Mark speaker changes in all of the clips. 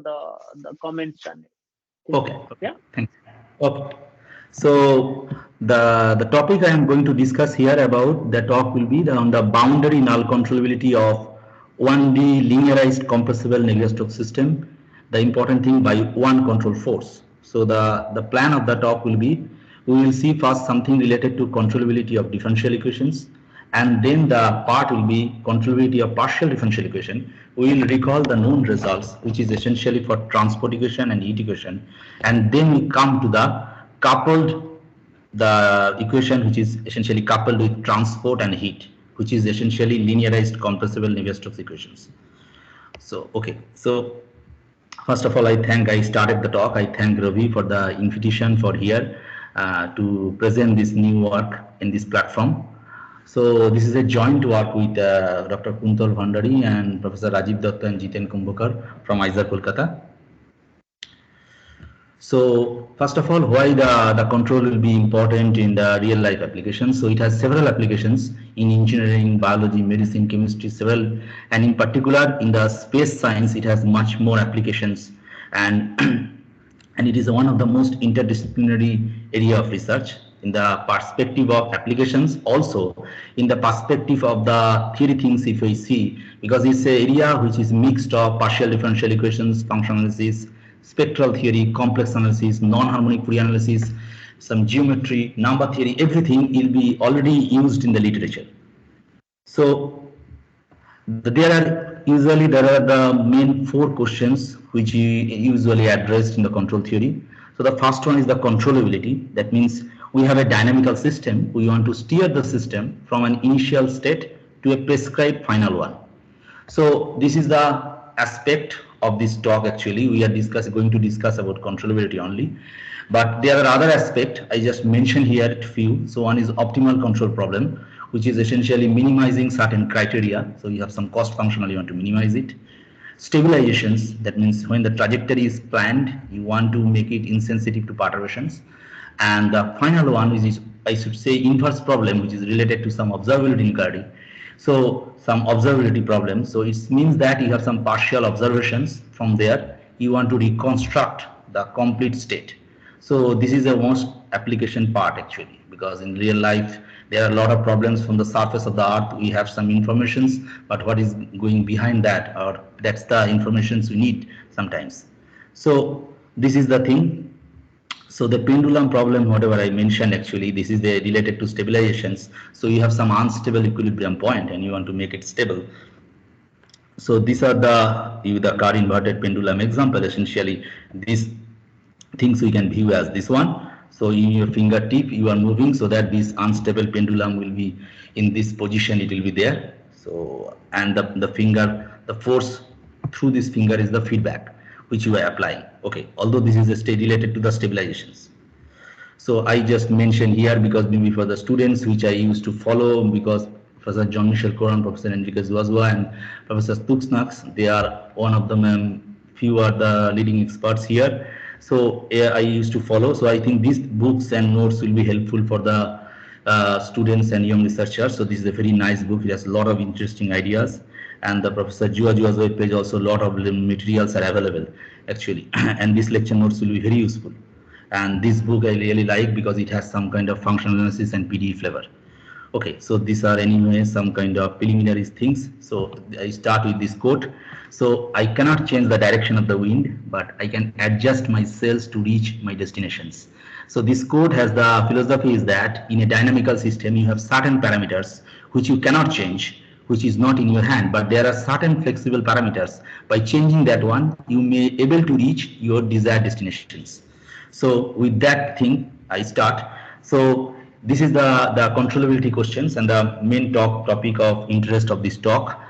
Speaker 1: the comments channel.
Speaker 2: Okay.
Speaker 1: Yeah.
Speaker 2: Thanks. Okay. So the topic I am going to discuss here about the talk will be on the boundary null controllability of 1D linearized compressible Navier-Stokes system. The important thing by one control force. So the plan of the talk will be, we will see first something related to controllability of differential equations, and then the part will be controllability of partial differential equation. We will recall the known results, which is essentially for transport equation and heat equation, and then we come to the equation which is essentially coupled with transport and heat, which is essentially linearized compressible Navier-Stokes equations. So okay, so first of all, I started the talk. I thank Ravi for the invitation for here to present this new work in this platform. So this is a joint work with Dr. Kuntal Bhandari and Professor Rajiv Datta and Jiten Kumbhakar from IISER Kolkata. So first of all, why the control will be important in the real life applications. So it has several applications in engineering, biology, medicine, chemistry, several, and in particular in the space science, it has much more applications, and and it is one of the most interdisciplinary area of research in the perspective of applications, also in the perspective of the theory things if we see, because it's an area which is mixed of partial differential equations, functional analysis, spectral theory, complex analysis, non-harmonic Fourier analysis, some geometry, number theory, everything will be already used in the literature. So there are the main four questions which you usually addressed in the control theory. So the first one is the controllability. That means we have a dynamical system. We want to steer the system from an initial state to a prescribed final one. So this is the aspect of this talk. Actually, we are going to discuss about controllability only, but there are other aspects. I just mentioned here a few. So one is optimal control problem, which is essentially minimizing certain criteria. So you have some cost functional, you want to minimize it. Stabilizations, that means when the trajectory is planned, you want to make it insensitive to perturbations. And the final one is, I should say, inverse problem, which is related to some observability inquiry. So some observability problems. So it means that you have some partial observations. From there, you want to reconstruct the complete state. So this is the most application part actually, because in real life there are a lot of problems from the surface of the earth. We have some informations, but what is going behind that, or that's the informations we need sometimes. So this is the thing. So the pendulum problem, whatever I mentioned, actually, this is related to stabilizations. So you have some unstable equilibrium point and you want to make it stable. So these are the car inverted pendulum example. Essentially, these things we can view as this one. So in your fingertip, you are moving so that this unstable pendulum will be in this position, it will be there. So, and the force through this finger is the feedback which you are applying. Okay, although this is a state related to the stabilizations. So I just mentioned here because maybe for the students which I used to follow, because Professor John Michel Coran, Professor Enrique Zuazua, and Professor Stuxnax, they are one of them, and few are the leading experts here. So I used to follow. So I think these books and notes will be helpful for the students and young researchers. So this is a very nice book. It has a lot of interesting ideas. And the Professor Jua's web page also, a lot of materials are available actually. And this lecture notes will be very useful. And this book I really like because it has some kind of functional analysis and PDE flavor. Okay, so these are anyway some kind of preliminary things. So I start with this quote. So I cannot change the direction of the wind, but I can adjust my sails to reach my destinations. So this quote has the philosophy is that in a dynamical system, you have certain parameters which you cannot change, which is not in your hand, but there are certain flexible parameters. By changing that one, you may able to reach your desired destinations. So with that thing, I start. So this is the controllability questions and the main topic of interest of this talk.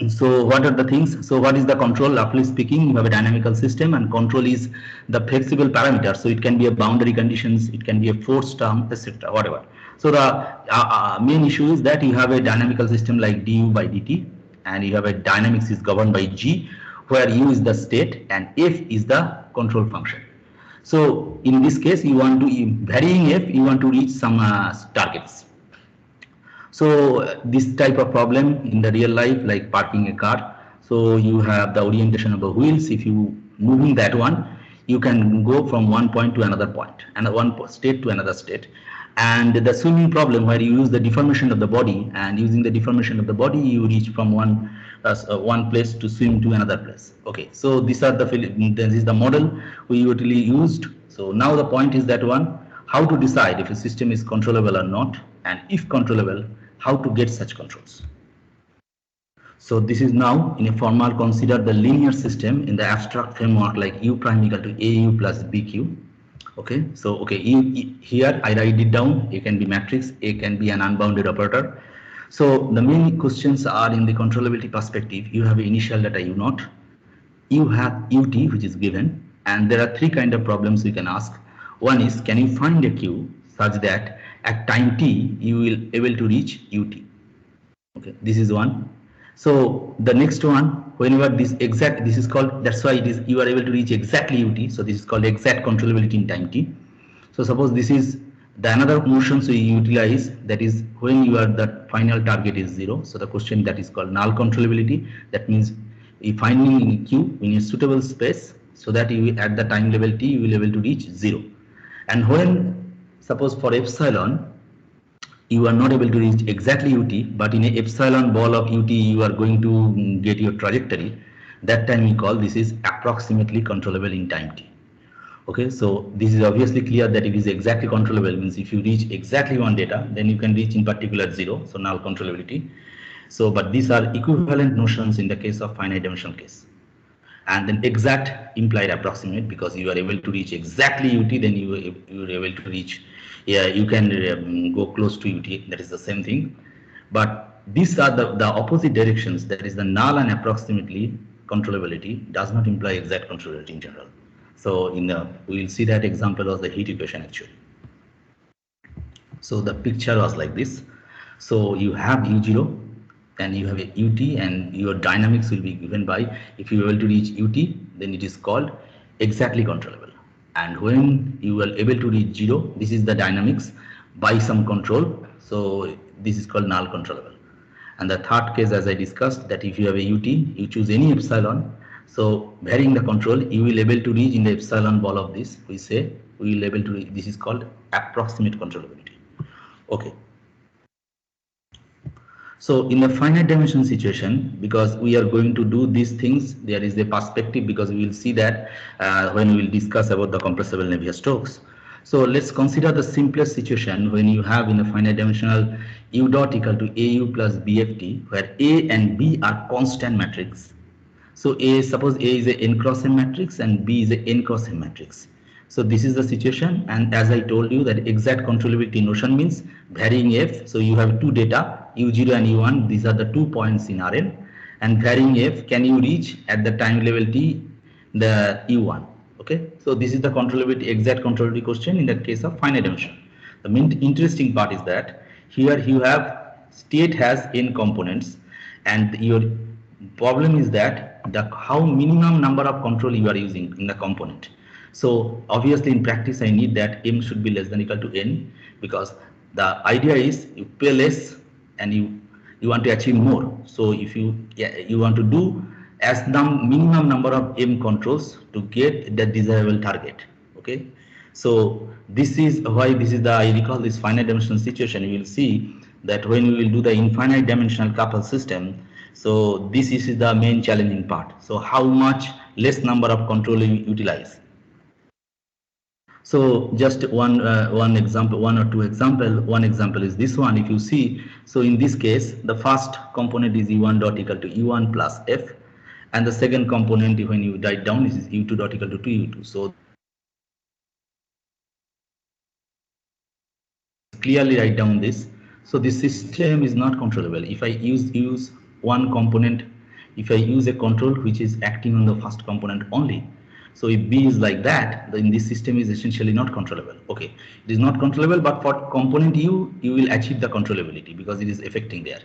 Speaker 2: So what are the things? So what is the control? Roughly speaking, you have a dynamical system and control is the flexible parameter. So it can be a boundary conditions, it can be a force term, etc. whatever. So the main issue is that you have a dynamical system like du by dt, and you have a dynamics is governed by g, where u is the state and f is the control function. So in this case, you want to varying f, you want to reach some targets. So this type of problem in the real life, like parking a car. So you have the orientation of the wheels. If you moving that one, you can go from one point to another point and one state to another state. And the swimming problem, where you use the deformation of the body, and using the deformation of the body, you reach from one place to swim to another place. Okay, so these are this is the model we usually used. So now the point is that one, how to decide if a system is controllable or not, and if controllable, how to get such controls. So this is now in a formal consider the linear system in the abstract framework like U prime equal to AU plus BQ. Okay, so okay, here I write it down. A can be matrix, A can be an unbounded operator. So the main questions are in the controllability perspective. You have initial data U0, you have UT which is given, and there are three kind of problems you can ask. One is, can you find a Q such that at time t you will able to reach UT. Okay, this is one. So the next one, whenever this is called, that's why it is you are able to reach exactly UT. So this is called exact controllability in time t. So suppose this is the another notions we utilize, that is when you are the final target is 0. So the question that is called null controllability. That means if finding in Q in a suitable space so that you at the time level t you will able to reach 0. And when suppose for epsilon you are not able to reach exactly UT, but in a epsilon ball of UT you are going to get your trajectory. That time we call this is approximately controllable in time t. Okay, so this is obviously clear that it is exactly controllable means if you reach exactly one data, then you can reach in particular 0, so null controllability. So, but these are equivalent notions in the case of finite dimensional case. And then exact implied approximate, because you are able to reach exactly UT, then you are able to reach, yeah, you can go close to UT, that is the same thing. But these are the opposite directions, that is the null and approximately controllability does not imply exact controllability in general. So we will see that example was the heat equation actually. So the picture was like this. So you have U0 and you have a UT, and your dynamics will be given by, if you are able to reach UT, then it is called exactly controllable. And when you are able to reach 0, this is the dynamics by some control. So this is called null controllable. And the third case, as I discussed, that if you have a UT, you choose any epsilon. So varying the control, you will able to reach in the epsilon ball of this. We say we will able to reach, this is called approximate controllability. Okay. So in the finite dimension situation, because we are going to do these things, there is a perspective, because we will see that when we will discuss about the compressible Navier-Stokes. So let's consider the simplest situation when you have in a finite dimensional U dot equal to AU plus BFT, where A and B are constant matrix. So suppose A is a n cross m matrix and B is a n cross m matrix. So this is the situation, and as I told you that exact controllability notion means varying f. So you have two data, U0 and U1, these are the 2 points in Rn, and varying f, can you reach at the time level t the U1. Okay, so this is the controllability, exact controllability question in the case of finite dimension. The main interesting part is that here you have state has n components, and your problem is that how minimum number of control you are using in the component. So obviously in practice I need that m should be less than equal to n, because the idea is you pay less and you want to achieve more. So if you want to do as minimum number of m controls to get the desirable target. Okay, so this is why this is the, I recall this finite dimensional situation. You will see that when we will do the infinite dimensional couple system, so this is the main challenging part. So how much less number of control you utilize. So just one example, one or two example. One example is this one. If you see, so in this case, the first component is U1 dot equal to U1 plus F, and the second component, when you write down, is U2 dot equal to 2U2. So clearly write down this. So this system is not controllable. If I use one component, if I use a control which is acting on the first component only. So if B is like that, then this system is essentially not controllable. Okay, it is not controllable, but for component U, you will achieve the controllability because it is affecting there.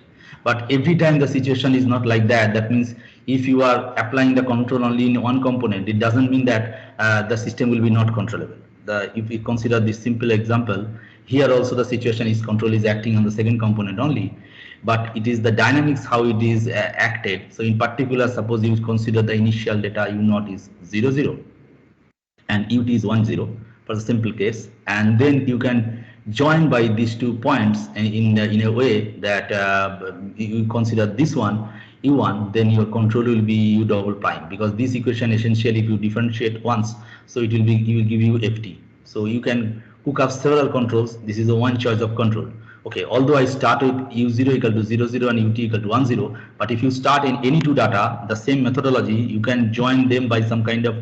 Speaker 2: But every time the situation is not like that. That means if you are applying the control only in one component, it doesn't mean that the system will be not controllable. If we consider this simple example, here also the situation is control is acting on the second component only. but it is the dynamics how it is acted. So in particular, suppose you consider the initial data u naught is 0 0 and ut is 1 0 for the simple case, and then you can join by these 2 points in a way that you consider this one u1, then your control will be u double prime, because this equation essentially if you differentiate once, so it will give you ft. So you can cook up several controls. This is the one choice of control. Okay, although I start with u0 equal to 0 0 and ut equal to 1 0, but if you start in any two data, the same methodology, you can join them by some kind of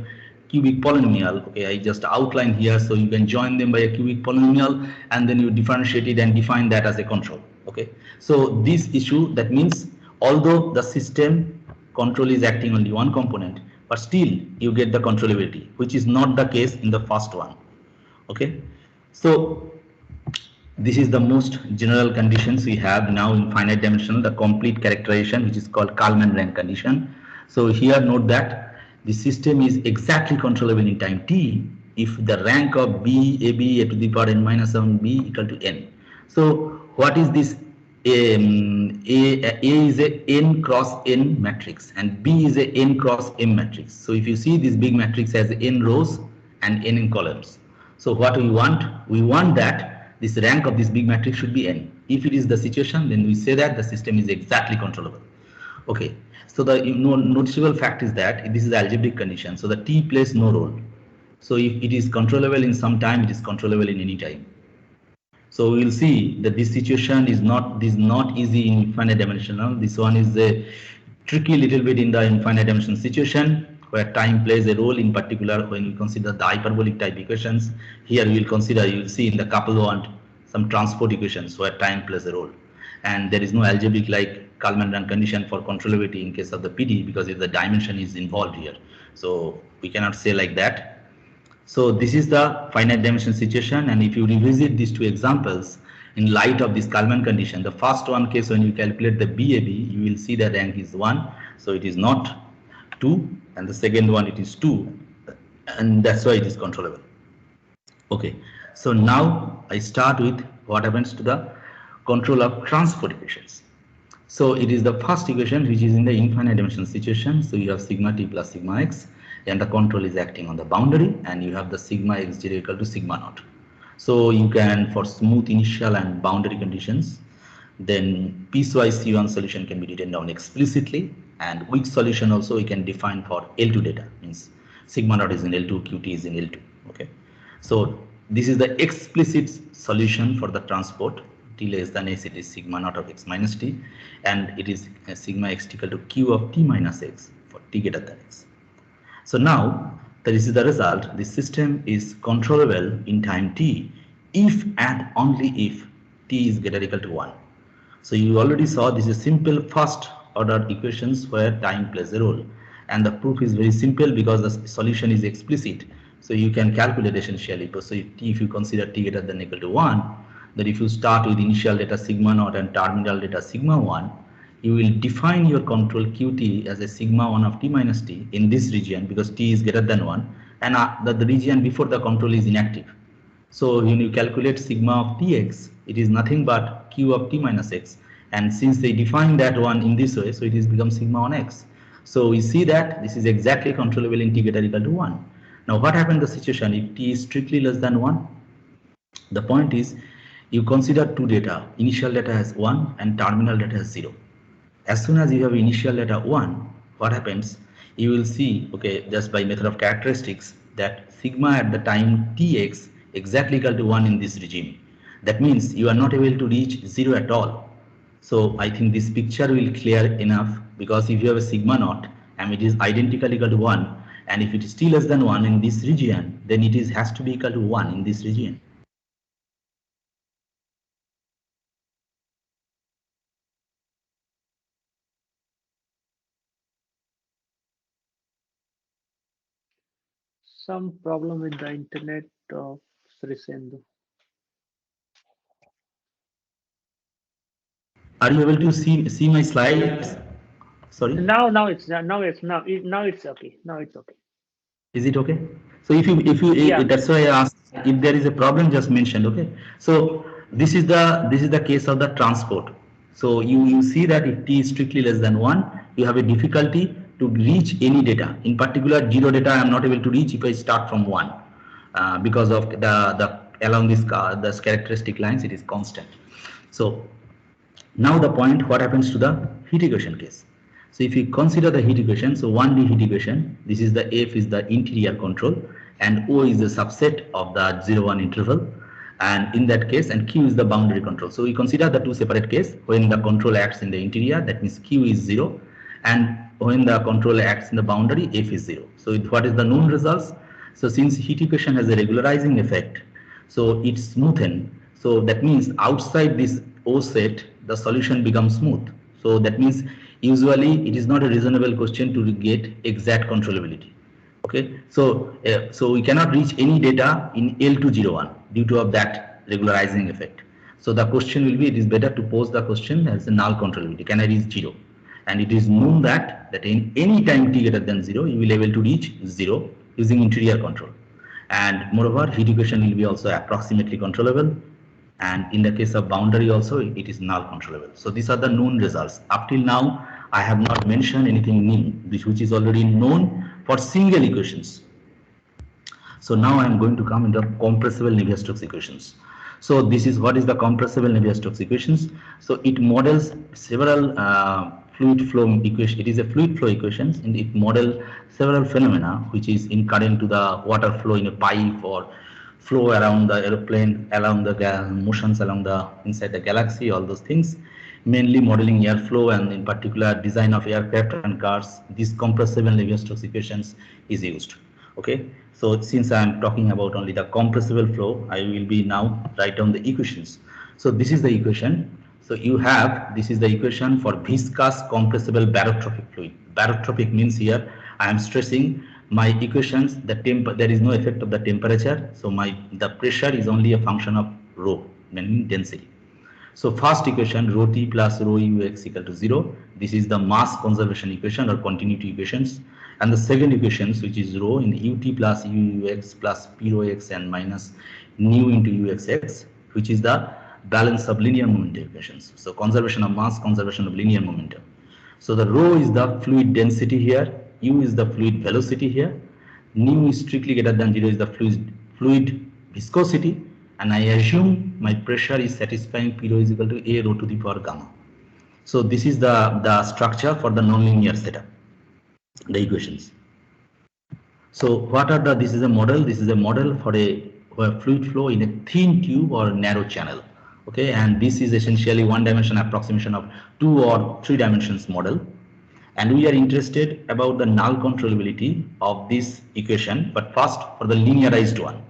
Speaker 2: cubic polynomial. Okay, I just outline here, so you can join them by a cubic polynomial and then you differentiate it and define that as a control. Okay, so this issue, that means although the system control is acting only one component, but still you get the controllability, which is not the case in the first one. Okay, so this is the most general conditions we have now in finite dimensional, the complete characterization, which is called Kalman rank condition. So here note that the system is exactly controllable in time t if the rank of b a to the power n minus 7 b equal to n. So what is this? A is a n cross n matrix and B is a n cross m matrix. So if you see this big matrix has n rows and n in columns. So what we want? We want that this rank of this big matrix should be n. If it is the situation, then we say that the system is exactly controllable. Okay. So the noticeable fact is that this is algebraic condition. So the t plays no role. So if it is controllable in some time, it is controllable in any time. So we will see that this situation is not easy in infinite dimensional. This one is a tricky little bit in the infinite dimensional situation where time plays a role, in particular when we consider the hyperbolic type equations. Here we will consider, you will see in the couple one some transport equations where time plays a role, and there is no algebraic like Kalman rank condition for controllability in case of the PD, because if the dimension is involved here, so we cannot say like that. So this is the finite dimension situation, and if you revisit these two examples in light of this Kalman condition, the first one case when you calculate the BAB, you will see the rank is 1, so it is not 2, and the second one it is 2, and that's why it is controllable. Okay, so now I start with what happens to the control of transport equations. So it is the first equation which is in the infinite dimensional situation. So you have sigma t plus sigma x, and the control is acting on the boundary, and you have the sigma x0 equal to sigma naught. So you can, for smooth initial and boundary conditions, then piecewise C1 solution can be written down explicitly, and weak solution also we can define for L2 data, means sigma naught is in L2, Qt is in L2. Okay, so this is the explicit solution for the transport. T less than s, it is sigma naught of x minus t, and it is sigma x equal to q of t minus x for t greater than x. So now this is the result. The system is controllable in time t if and only if t is greater or equal to 1. So you already saw this is simple first order equations where time plays a role, and the proof is very simple because the solution is explicit. So you can calculate essentially. So if you consider t greater than or equal to 1, that if you start with initial data sigma naught and terminal data sigma 1, you will define your control qt as a sigma 1 of t minus t in this region, because t is greater than 1, and the region before the control is inactive. So when you calculate sigma of tx, it is nothing but q of t minus x, and since they define that one in this way, so it is become sigma 1 x. So we see that this is exactly controllable in t greater or equal to 1. Now what happened in the situation if t is strictly less than 1? The point is, you consider two data, initial data has 1 and terminal data has 0. As soon as you have initial data 1, what happens? You will see, okay, just by method of characteristics, that sigma at the time tx exactly equal to 1 in this regime. That means you are not able to reach 0 at all. So I think this picture will clear enough, because if you have a sigma naught and it is identical equal to 1, and if it is still less than 1 in this region, then it has to be equal to 1 in this region.
Speaker 1: Some problem with the internet of Shirshendu.
Speaker 2: Are you able to see my slides? Sorry.
Speaker 1: Now it's okay. Now it's okay.
Speaker 2: Is it okay? So
Speaker 1: Yeah.
Speaker 2: that's why I asked, if there is a problem, just mention. Okay. So this is the case of the transport. So you see that if t is strictly less than 1, you have a difficulty to reach any data. In particular, 0 data I am not able to reach if I start from 1 because of the along this characteristic lines it is constant. So now the point, what happens to the heat equation case? So if you consider the heat equation, so 1D heat equation, this is the F is the interior control and O is the subset of the 0-1 interval, and in that case, and Q is the boundary control. So we consider the two separate cases. When the control acts in the interior, that means Q is 0, and when the control acts in the boundary, F is 0. So what is the known results? So since heat equation has a regularizing effect, so it's smoothen. So that means outside this O set, the solution becomes smooth. So that means usually it is not a reasonable question to get exact controllability. Okay, so we cannot reach any data in L201 due to of that regularizing effect. So the question will be, it is better to pose the question as a null controllability. Can I reach 0? And it is known that in any time t greater than 0, you will be able to reach 0 using interior control. And moreover, heat equation will be also approximately controllable. And in the case of boundary also, it is null controllable. So these are the known results. Up till now, I have not mentioned anything new, which is already known for single equations. So now I am going to come into compressible Navier-Stokes equations. So this is what is the compressible Navier-Stokes equations. So it models several fluid flow equation. It is a fluid flow equations, and it models several phenomena which is inherent to the water flow in a pipe or flow around the aeroplane, along the motions along the inside the galaxy, all those things. Mainly modeling airflow and in particular design of aircraft and cars. These compressible Navier-Stokes equations is used. Okay, so since I am talking about only the compressible flow, I will be now write down the equations. So this is the equation. So you have, this is the equation for viscous compressible barotropic fluid. Barotropic means here I am stressing my equations, there is no effect of the temperature. So the pressure is only a function of rho, meaning density. So first equation, rho t plus rho ux equal to 0. This is the mass conservation equation or continuity equations. And the second equations, which is rho in ut plus ux plus p rho x and minus nu into uxx, which is the balance of linear momentum equations. So conservation of mass, conservation of linear momentum. So the rho is the fluid density here, u is the fluid velocity here, nu is strictly greater than 0 is the fluid viscosity, and I assume my pressure is satisfying P rho is equal to A rho to the power gamma. So this is the structure for the nonlinear setup, the equations. So what are the, this is a model for a fluid flow in a thin tube or narrow channel. Okay, and this is essentially one dimension approximation of 2 or 3 dimensions model. And we are interested about the null controllability of this equation, but first for the linearized one.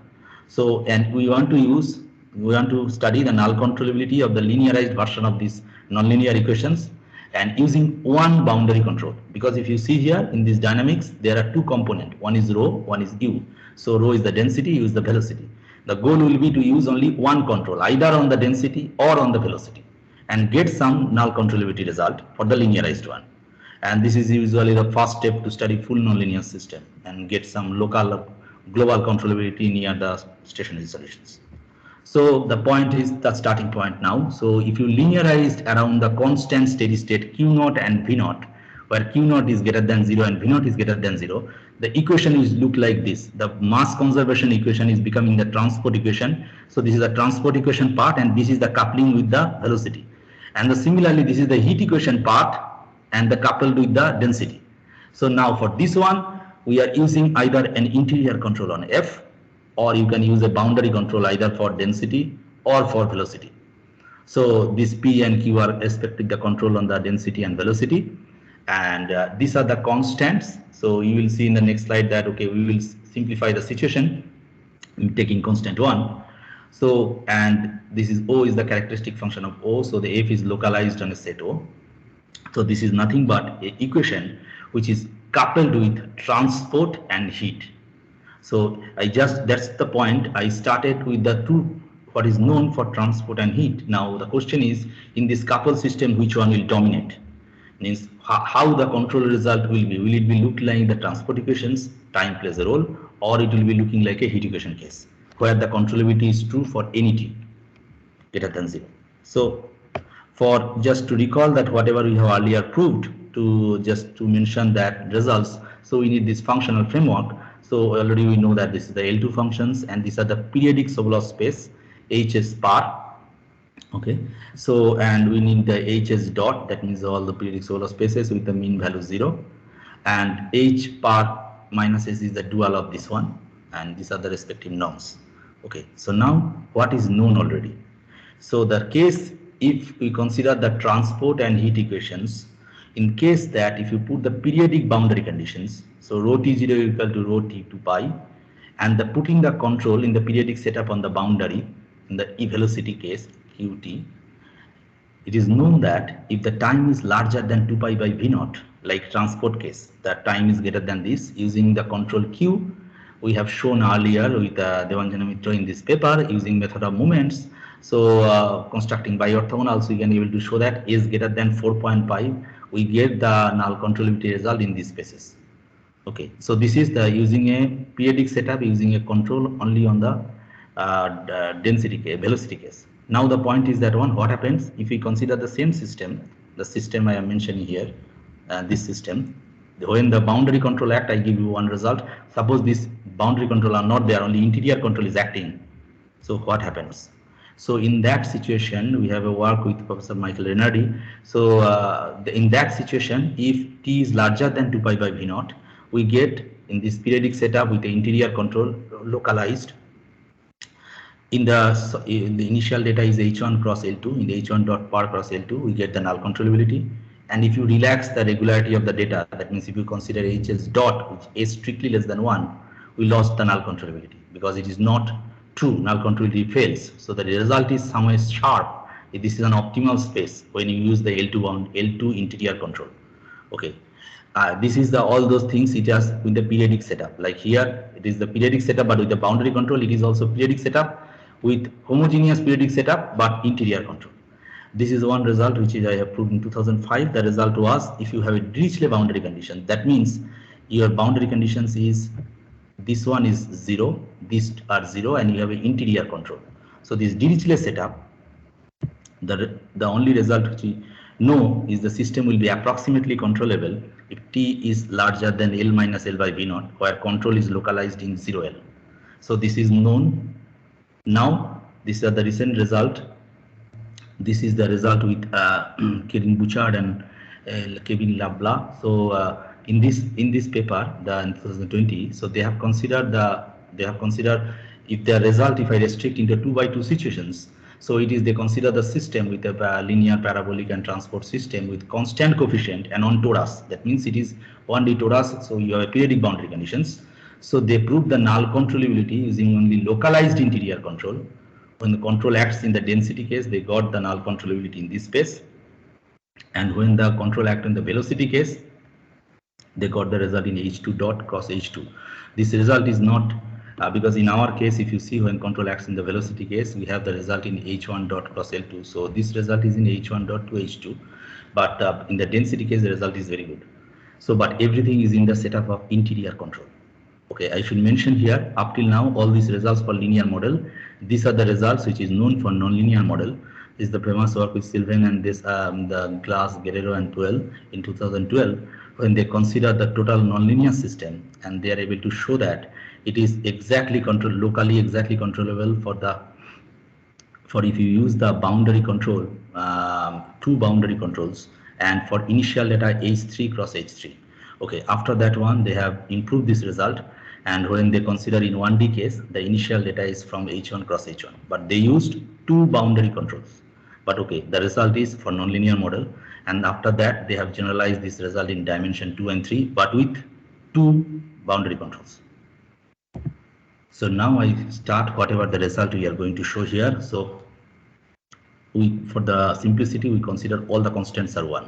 Speaker 2: So, and we want to study the null controllability of the linearized version of these nonlinear equations and using one boundary control. Because if you see here in this dynamics, there are two components. One is rho, one is u. So rho is the density, u is the velocity. The goal will be to use only one control, either on the density or on the velocity, and get some null controllability result for the linearized one. And this is usually the first step to study full nonlinear system and get some local global controllability near the stationary solutions. So the point is the starting point now. So if you linearized around the constant steady state Q naught and V naught, where Q naught is greater than 0 and V naught is greater than 0, the equation is look like this. The mass conservation equation is becoming the transport equation. So this is the transport equation part, and this is the coupling with the velocity. And similarly, this is the heat equation part and the coupled with the density. So now for this one, we are using either an interior control on F, or you can use a boundary control either for density or for velocity. So this P and Q are expecting the control on the density and velocity, and these are the constants. So you will see in the next slide that, okay, we will simplify the situation taking constant 1. So, and this is O is the characteristic function of O, so the F is localized on a set O. So this is nothing but an equation which is coupled with transport and heat. So that's the point. I started with the two, what is known for transport and heat. Now the question is, in this coupled system, which one will dominate? Means how the control result will be. Will it be look like the transport equations, time plays a role, or it will be looking like a heat equation case, where the controllability is true for any t greater than 0. So For just to recall that whatever we have earlier proved, to just to mention that results, so we need this functional framework. So already we know that this is the L2 functions, and these are the periodic Sobolev space HS par. Okay, so and we need the HS dot, that means all the periodic Sobolev spaces with the mean value 0, and H par minus S is the dual of this one, and these are the respective norms. Okay, so now what is known already? So the case, if we consider the transport and heat equations, in case that if you put the periodic boundary conditions, so rho T0 equal to rho T2 pi, and the putting the control in the periodic setup on the boundary in the velocity case Qt, it is known that if the time is larger than 2 pi by v naught, like transport case, the time is greater than this, using the control Q, we have shown earlier with Devanjana Mitra in this paper using method of moments. So constructing by orthogonal, so you can be able to show that is greater than 4.5, we get the null controllability result in these spaces. Okay, so this is the using a periodic setup, using a control only on the density case, velocity case. Now the point is that one, what happens if we consider the same system, the system I am mentioning here, this system, when the boundary control act, I give you one result. Suppose this boundary control are not there, only interior control is acting. So what happens? So in that situation, we have a work with Professor Michael Renardi. So in that situation, if t is larger than 2 pi by v naught, we get in this periodic setup with the interior control localized. In the initial data is H1 cross L2. In the H1 dot par cross L2, we get the null controllability. And if you relax the regularity of the data, that means if you consider HS dot, which is strictly less than 1, we lost the null controllability because it is not true. Null controllability fails. So the result is somewhere sharp. This is an optimal space when you use the L2 interior control. Okay. This is the all those things it has with the periodic setup. Like here, it is the periodic setup, but with the boundary control, it is also periodic setup with homogeneous periodic setup, but interior control. This is one result which is I have proved in 2005. The result was if you have a Dirichlet boundary condition, that means your boundary conditions is this one is 0, these are 0, and you have an interior control. So this Dirichlet setup, the only result which we know is the system will be approximately controllable if t is larger than L minus L by V naught, where control is localized in 0L. So this is known. Now, these are the recent result. This is the result with Kevin Bouchard and Kevin Labla. So in this paper, in 2020, so they have considered if the result, if I restrict into 2x2 situations, so it is they consider the system with a linear parabolic and transport system with constant coefficient and on torus. That means it is 1D torus, so you have a periodic boundary conditions. So they prove the null controllability using only localized interior control. When the control acts in the density case, they got the null controllability in this space. And when the control acts in the velocity case, they got the result in H2 dot cross H2. This result is not because in our case, if you see when control acts in the velocity case, we have the result in H1 dot cross L2. So this result is in H1 dot to H2, but in the density case, the result is very good. So, but everything is in the setup of interior control. Okay, I should mention here, up till now, all these results for linear model, these are the results which is known for nonlinear model. This is the famous work with Sylvain and this the Glass, Guerrero and 12 in 2012, when they consider the total nonlinear system, and they are able to show that it is exactly locally exactly controllable for if you use the boundary control, two boundary controls, and for initial data H3 cross H3. Okay, after that one, they have improved this result, and when they consider in 1D case, the initial data is from H1 cross H1, but they used two boundary controls. But okay, the result is for nonlinear model, and after that, they have generalized this result in dimension 2 and 3, but with two boundary controls. So now I start whatever the result we are going to show here. So for the simplicity, we consider all the constants are 1.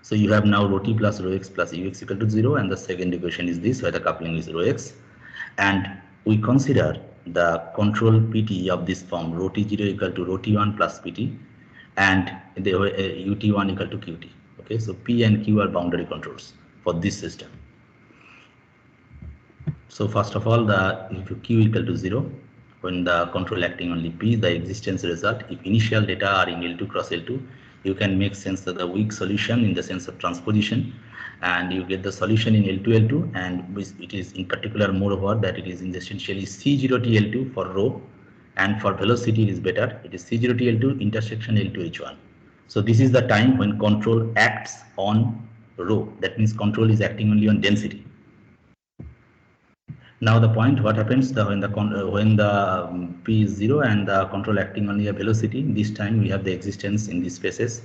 Speaker 2: So you have now rho t plus rho x plus ux equal to 0, and the second equation is this, where the coupling is rho x. And we consider the control pt of this form, rho t0 equal to rho t1 plus pt, and the ut1 equal to qt. Okay, so p and q are boundary controls for this system. So first of all, if q equal to 0, when the control acting only p, the existence result, if initial data are in L2 cross L2, you can make sense of the weak solution in the sense of transposition, and you get the solution in L2 L2, and it is in particular moreover that it is essentially C0T L2 for rho, and for velocity it is better, it is C0T L2 intersection L2 H1. So this is the time when control acts on rho, that means control is acting only on density. Now the point, what happens when the P is 0 and the control acting only a velocity, this time we have the existence in these spaces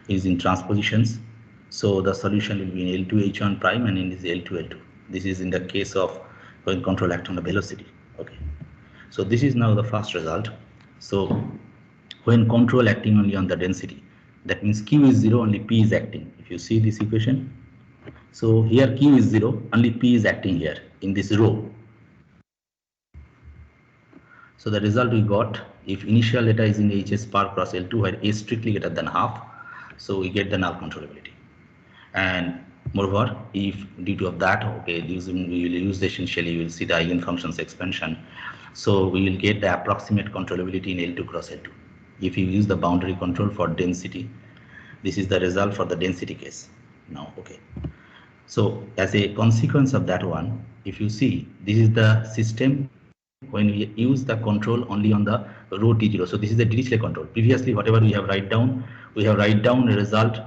Speaker 2: is in transpositions. So the solution will be in L2 H1 prime and in this L2 L2. This is in the case of when control act on the velocity. Okay. So this is now the first result. So when control acting only on the density, that means Q is 0, only P is acting. If you see this equation, so here Q is 0, only P is acting here in this row. So the result we got, if initial data is in HS per cross L2 where A is strictly greater than half, so we get the null controllability. And moreover, if due to of that, okay, we will use essentially, you will see the eigenfunctions expansion. So we will get the approximate controllability in L2 cross L2. If you use the boundary control for density, this is the result for the density case. Now, okay. So as a consequence of that one, if you see, this is the system when we use the control only on the rho T0. So this is the Dirichlet control. Previously, whatever we have write down a result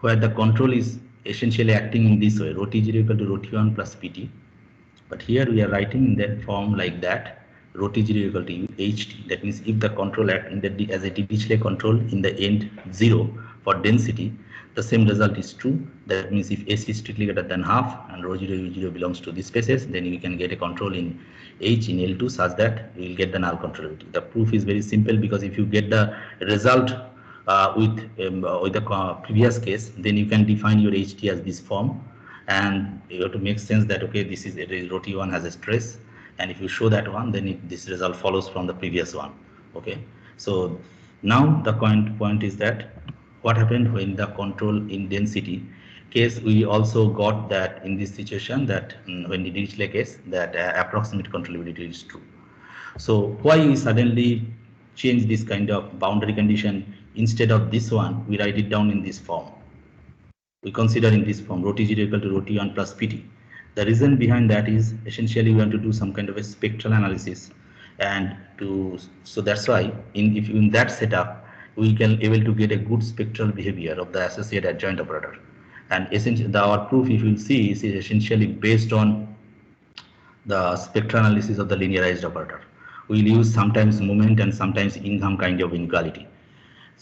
Speaker 2: where the control is essentially acting in this way, rho T0 equal to rho T1 plus Pt. But here we are writing in the form like that, rho T0 equal to Ht. That means if the control act in the as a Dirichlet control in the end 0 for density, the same result is true. That means if S is strictly greater than half and rho 0 U0 belongs to these spaces, then we can get a control in H in L2 such that we will get the null controllability. The proof is very simple, because if you get the result with the previous case, then you can define your HT as this form, and you have to make sense that okay, this is rho T1 has a stress, and if you show that one, then this result follows from the previous one. Okay, so now the point is that what happened when the control in density case, we also got that in this situation that when the Dirichlet case, that approximate controllability is true. So why we suddenly change this kind of boundary condition? Instead of this one, we write it down in this form. We consider in this form rho T0 equal to rho T1 plus Pt. The reason behind that is essentially we want to do some kind of a spectral analysis, and so that's why if in that setup we can able to get a good spectral behavior of the associated adjoint operator. And essentially our proof, if you see, is essentially based on the spectral analysis of the linearized operator. We'll use sometimes moment and sometimes income kind of inequality.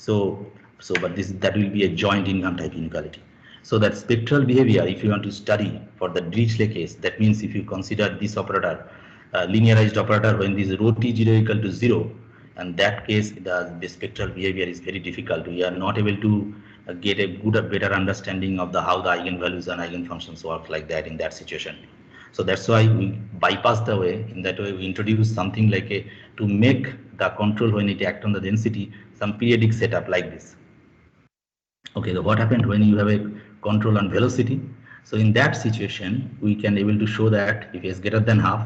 Speaker 2: But that will be a joint income type inequality. So that spectral behavior, if you want to study for the Dirichlet case, that means if you consider this operator, linearized operator, when this rho T0 equal to 0, and that case the spectral behavior is very difficult. We are not able to get a better understanding of how the eigenvalues and eigenfunctions work like that in that situation. So that's why we bypass the way. In that way, we introduce something like to make the control when it acts on the density, some periodic setup like this. Okay, so what happened when you have a control on velocity? So in that situation, we can able to show that if S greater than half,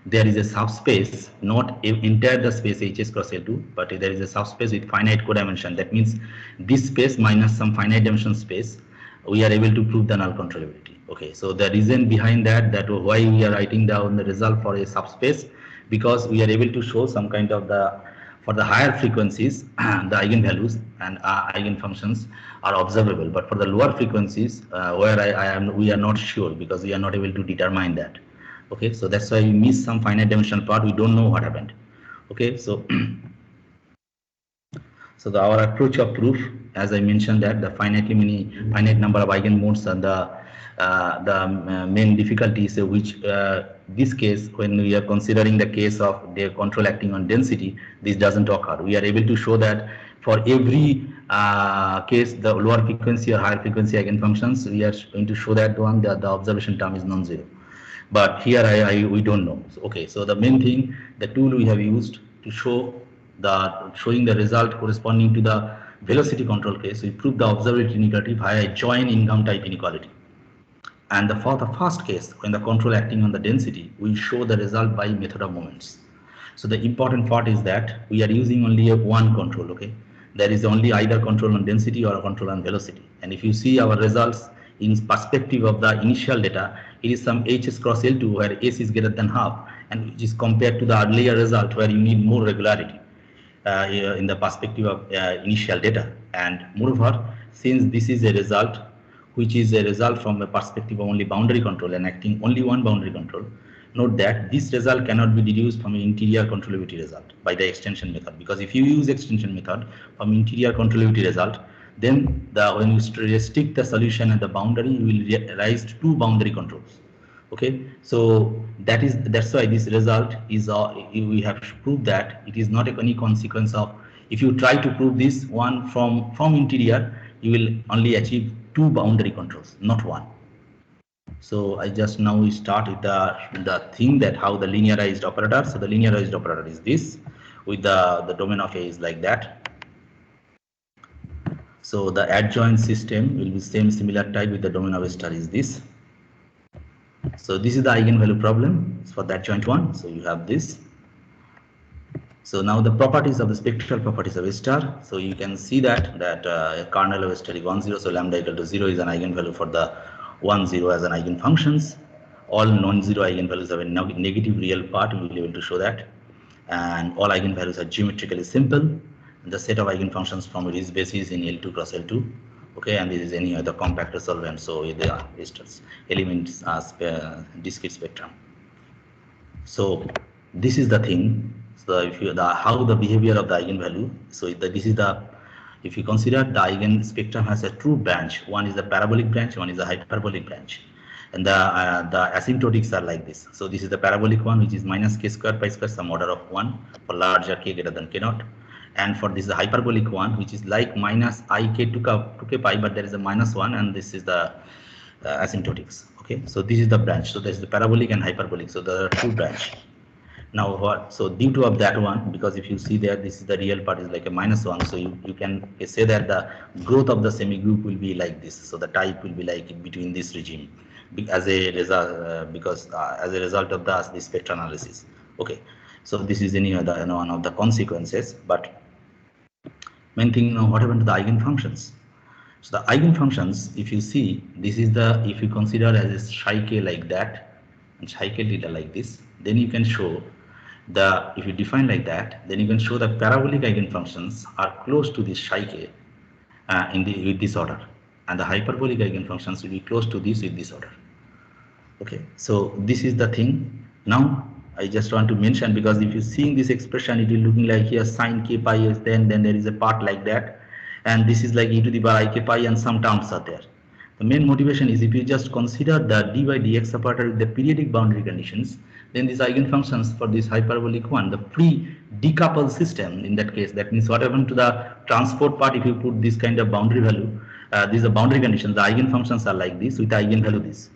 Speaker 2: there is a subspace, not entire the space HS cross L2, but there is a subspace with finite codimension. That means this space minus some finite dimension space, we are able to prove the null controllability. Okay, so the reason behind that why we are writing down the result for a subspace, because we are able to show some kind of for the higher frequencies the eigenvalues and eigenfunctions are observable, but for the lower frequencies where we are not sure, because we are not able to determine that. Okay, so that's why we miss some finite dimensional part. We don't know what happened. Okay, so our approach of proof, as I mentioned, that the finite number of eigenmodes and the main difficulties which this case, when we are considering the case of the control acting on density, this doesn't occur. We are able to show that for every case, the lower frequency or higher frequency eigenfunctions, we are going to show that one the observation term is non-zero. But here we don't know. So, okay, so the main thing, the tool we have used to showing the result corresponding to the velocity control case, we prove the observability inequality via a joint income type inequality. And for the first case, when the control acting on the density, we show the result by method of moments. So the important part is that we are using only one control. Okay, there is only either control on density or a control on velocity. And if you see our results in perspective of the initial data, it is some HS cross L2 where S is greater than half, and which is compared to the earlier result where you need more regularity in the perspective of initial data. And moreover, since this is a result which is a result from a perspective of only boundary control and acting only one boundary control, note that this result cannot be deduced from an interior controllability result by the extension method, because if you use extension method from interior controllability result, then when you restrict the solution at the boundary, you will raise two boundary controls. Okay, so that's why this result is we have proved that it is not any consequence of, if you try to prove this one from interior, you will only achieve two boundary controls, not one. So I just now we start with the thing that how the linearized operator. So the linearized operator is this, with the domain of A is like that. So the adjoint system will be similar type with the domain of A star is this. So this is the eigenvalue problem for that adjoint one. So you have this. So now the properties of the spectral properties of A star. So you can see that kernel of A star is 1, 0. So lambda equal to 0 is an eigenvalue for the 1, 0 as an eigenfunctions. All non-zero eigenvalues have a negative real part. We will be able to show that. And all eigenvalues are geometrically simple. And the set of eigenfunctions from its basis in L2 cross L2. Okay, and this is any other compactor solvent. So they are elements discrete spectrum. So this is the thing. So if you how the behavior of the eigenvalue. So this is the, if you consider the eigen spectrum has a true branch. One is the parabolic branch, one is the hyperbolic branch, and the asymptotics are like this. So this is the parabolic one, which is minus k square pi square some order of 1 for larger k greater than k naught. And for this the hyperbolic one, which is like minus I k to k pi, but there is a minus 1, and this is the asymptotics. Okay, so this is the branch. So there is the parabolic and hyperbolic. So there are two branch. Now what? So due to of that one, because if you see there, this is the real part is like a minus 1. So you can say that the growth of the semi group will be like this. So the type will be like between this regime as a result, as a result of the spectral analysis. Okay, so this is any other one of the consequences. But main thing, what happened to the eigenfunctions? So the eigenfunctions, if you see, this is the, if you consider as a psi k like that and psi k theta like this, then you can show the, if you define like that, then you can show the parabolic eigenfunctions are close to this psi k with this order, and the hyperbolic eigenfunctions will be close to this with this order. Okay, so this is the thing. Now I just want to mention, because if you seeing this expression, it is looking like here sine k pi is then there is a part like that, and this is like e to the power I k pi, and some terms are there. The main motivation is, if you just consider the d by dx operator with the periodic boundary conditions, then these eigenfunctions for this hyperbolic one, the free decoupled system in that case, that means what happened to the transport part if you put this kind of boundary value, these are boundary conditions, the eigenfunctions are like this with the eigenvalue this.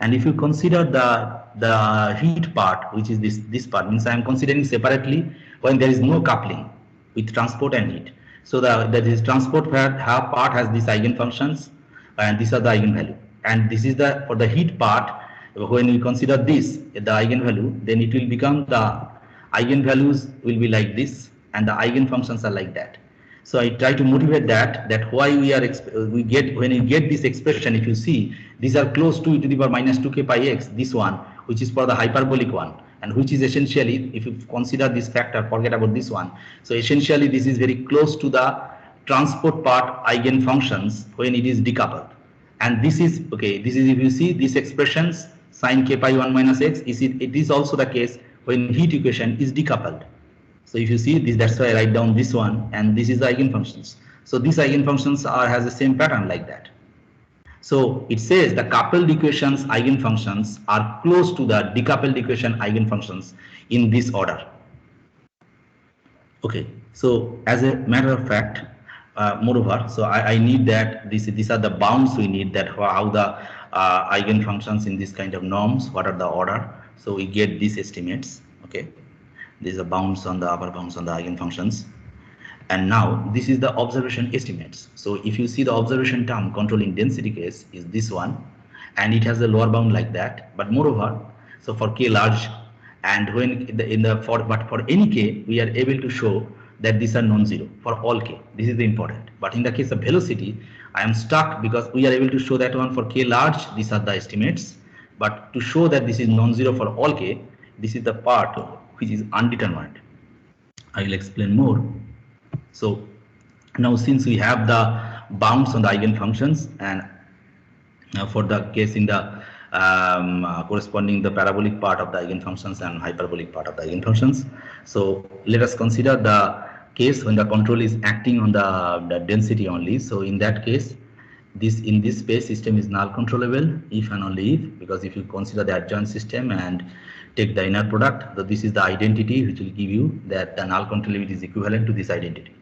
Speaker 2: And if you consider the heat part, which is this part, means I am considering separately when there is no coupling with transport and heat. So that is transport part has these eigenfunctions, and these are the eigenvalue. And this is the, for the heat part, when we consider this, the eigenvalue, then it will become the eigenvalues will be like this, and the eigenfunctions are like that. So I try to motivate that why we get, when you get this expression, if you see, these are close to e to the power minus 2k pi x, this one, which is for the hyperbolic one, and which is essentially, if you consider this factor, forget about this one. So essentially this is very close to the transport part eigenfunctions when it is decoupled. And this is, okay, this is, if you see these expressions, sine k pi 1 minus x, it is also the case when heat equation is decoupled. So if you see this, that's why I write down this one, and this is the eigenfunctions. So these eigenfunctions has the same pattern like that. So it says the coupled equations eigenfunctions are close to the decoupled equation eigenfunctions in this order. Okay, so as a matter of fact, moreover, so I need that these are the bounds we need, that how the eigenfunctions in this kind of norms, what are the order. So we get these estimates. Okay, these are bounds on the upper bounds on the eigenfunctions. And now this is the observation estimates. So if you see the observation term controlling density case is this one, and it has a lower bound like that. But moreover, so for k large, and when but for any k, we are able to show that these are non-zero for all k. This is the important. But in the case of velocity, I am stuck because we are able to show that one for k large, these are the estimates. But to show that this is non-zero for all k, this is the part which is undetermined. I will explain more. So now since we have the bounds on the eigenfunctions, and for the case in the corresponding the parabolic part of the eigenfunctions and hyperbolic part of the eigenfunctions. So let us consider the case when the control is acting on the density only. So in that case, this in this space system is null controllable if and only if, because if you consider the adjoint system and take the inner product, so this is the identity which will give you that the null controllability is equivalent to this identity.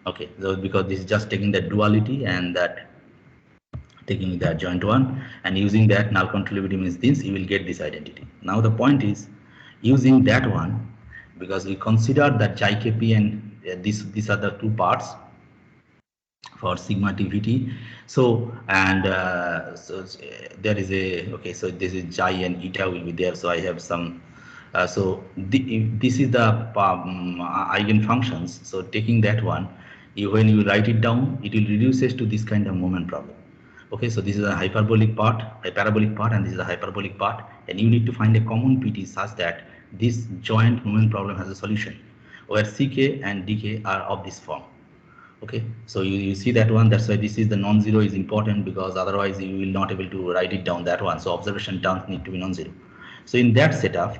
Speaker 2: Okay, so because this is just taking the duality and that taking the adjoint one, and using that null controllability means this, you will get this identity. Now the point is using that one, because we consider that chi kp and these are the two parts for sigma tvt. So and there is a, okay, so this is chi and eta will be there. So I have some this is the eigenfunctions. So taking that one, when you write it down, it will reduces to this kind of moment problem. Okay, so this is a hyperbolic part, a parabolic part, and this is a hyperbolic part, and you need to find a common PT such that this joint moment problem has a solution where ck and dk are of this form. Okay, so you see that one. That's why this is the non-zero is important, because otherwise you will not able to write it down that one. So observation terms need to be non-zero. So in that setup,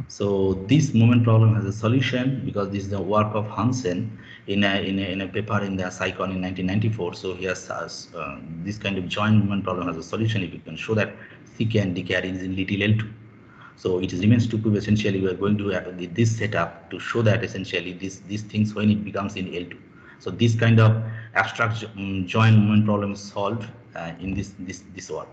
Speaker 2: so this moment problem has a solution because this is the work of Hansen in a paper in the Psychon in 1994. So he has this kind of joint moment problem has a solution if you can show that ck and dk is in little L2. So it remains to prove essentially we are going to have this setup to show that essentially these things when it becomes in L2. So this kind of abstract joint moment problem is solved in this work.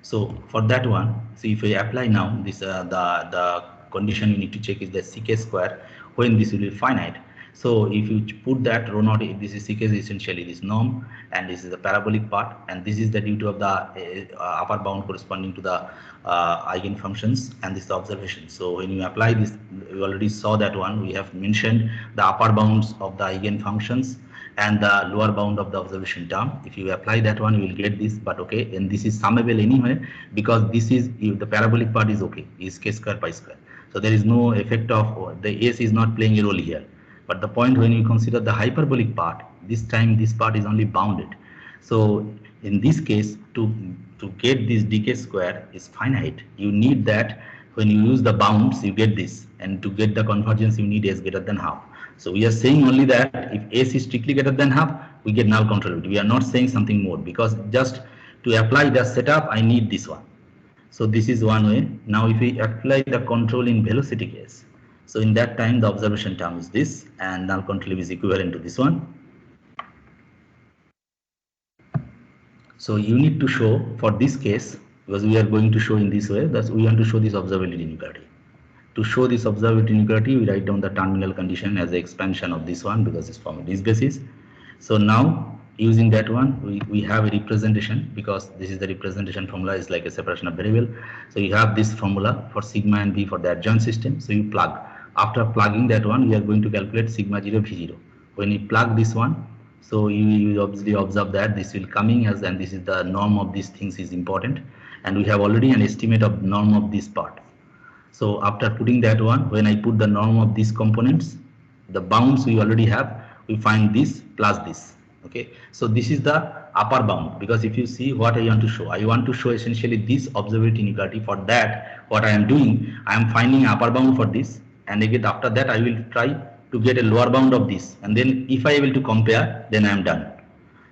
Speaker 2: So for that one, so if we apply now this the condition you need to check is the ck square when this will be finite. So if you put that rho naught, this is ck is essentially this norm, and this is the parabolic part, and this is the due to of the upper bound corresponding to the eigenfunctions, and this is the observation. So when you apply this, we already saw that one. We have mentioned the upper bounds of the eigenfunctions and the lower bound of the observation term. If you apply that one, you will get this. But okay, and this is summable anyway, because this is, if the parabolic part is okay, is k square pi square. So there is no effect of the s is not playing a role here. But the point when you consider the hyperbolic part, this time this part is only bounded. So in this case, to get this dk square is finite, you need that when you use the bounds, you get this, and to get the convergence, you need s greater than half. So we are saying only that if s is strictly greater than half, we get null controllability. We are not saying something more, because just to apply the setup, I need this one. So this is one way. Now if we apply the control in velocity case, so in that time the observation term is this, and null controllability is equivalent to this one. So you need to show for this case, because we are going to show in this way, that we want to show this observability inequality. To show this observability inequality, we write down the terminal condition as an expansion of this one, because it's from this basis. So now using that one, we have a representation, because this is the representation formula is like a separation of variable. So you have this formula for sigma and v for the adjoint system. So you plug. After plugging that one, we are going to calculate sigma 0 v0. When you plug this one, so you obviously observe that this will coming as, and this is the norm of these things is important, and we have already an estimate of norm of this part. So after putting that one, when I put the norm of these components, the bounds we already have, we find this plus this. Okay, so this is the upper bound, because if you see what I want to show essentially this observability inequality. For that, what I am doing, I am finding upper bound for this, and again after that I will try to get a lower bound of this, and then if I able to compare, then I am done.